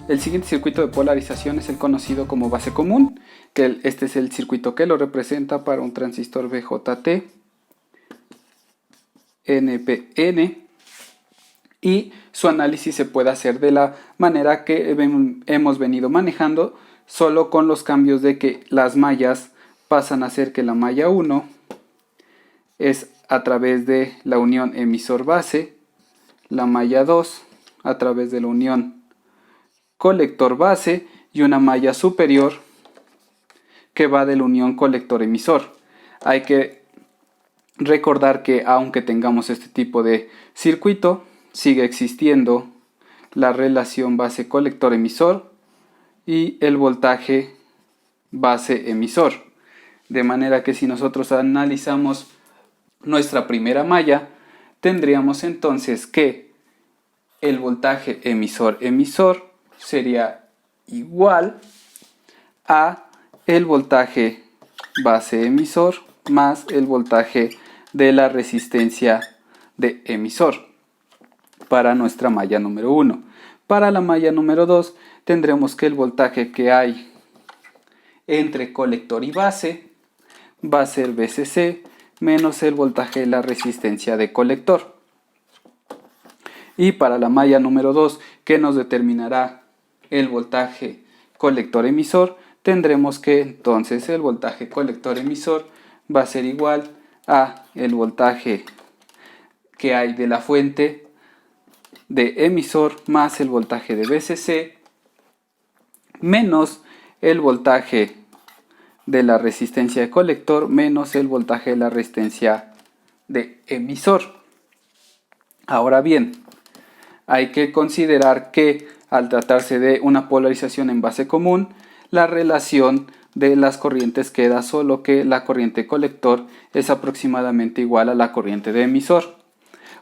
El siguiente circuito de polarización es el conocido como base común, que este es el circuito que lo representa para un transistor BJT, NPN, y su análisis se puede hacer de la manera que hemos venido manejando, solo con los cambios de que las mallas pasan a ser que la malla 1 es a través de la unión emisor-base, la malla 2 a través de la unión colector-base y una malla superior que va de la unión colector-emisor. Hay que recordar que aunque tengamos este tipo de circuito, sigue existiendo la relación base-colector-emisor y el voltaje base-emisor. De manera que si nosotros analizamos nuestra primera malla, tendríamos entonces que el voltaje emisor-emisor sería igual a el voltaje base-emisor más el voltaje de la resistencia de emisor para nuestra malla número 1. Para la malla número 2 tendremos que el voltaje que hay entre colector y base va a ser VCC menos el voltaje de la resistencia de colector. Y para la malla número 2, que nos determinará el voltaje colector-emisor, tendremos que entonces el voltaje colector-emisor va a ser igual a el voltaje que hay de la fuente de emisor más el voltaje de VCC menos el voltaje de la resistencia de colector menos el voltaje de la resistencia de emisor. Ahora bien, hay que considerar que al tratarse de una polarización en base común, la relación de las corrientes queda solo que la corriente colector es aproximadamente igual a la corriente de emisor,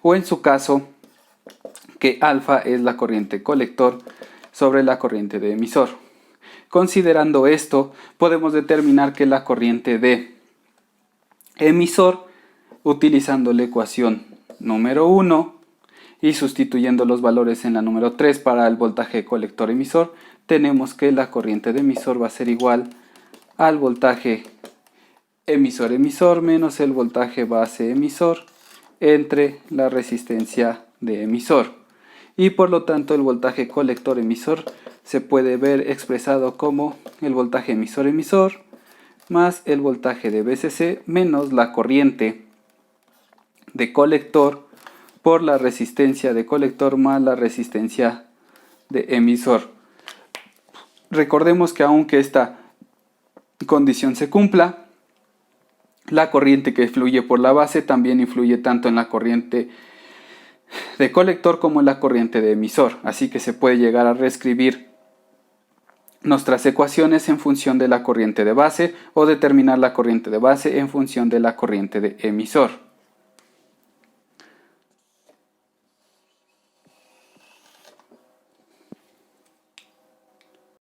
o en su caso que alfa es la corriente colector sobre la corriente de emisor. Considerando esto, podemos determinar que la corriente de emisor, utilizando la ecuación número 1 y sustituyendo los valores en la número 3 para el voltaje colector-emisor, tenemos que la corriente de emisor va a ser igual al voltaje emisor-emisor menos el voltaje base-emisor entre la resistencia de emisor. Y por lo tanto el voltaje colector-emisor se puede ver expresado como el voltaje emisor-emisor más el voltaje de VCC menos la corriente de colector por la resistencia de colector más la resistencia de emisor. Recordemos que aunque esta condición se cumpla, la corriente que fluye por la base también influye tanto en la corriente de colector como en la corriente de emisor, así que se puede llegar a reescribir nuestras ecuaciones en función de la corriente de base o determinar la corriente de base en función de la corriente de emisor.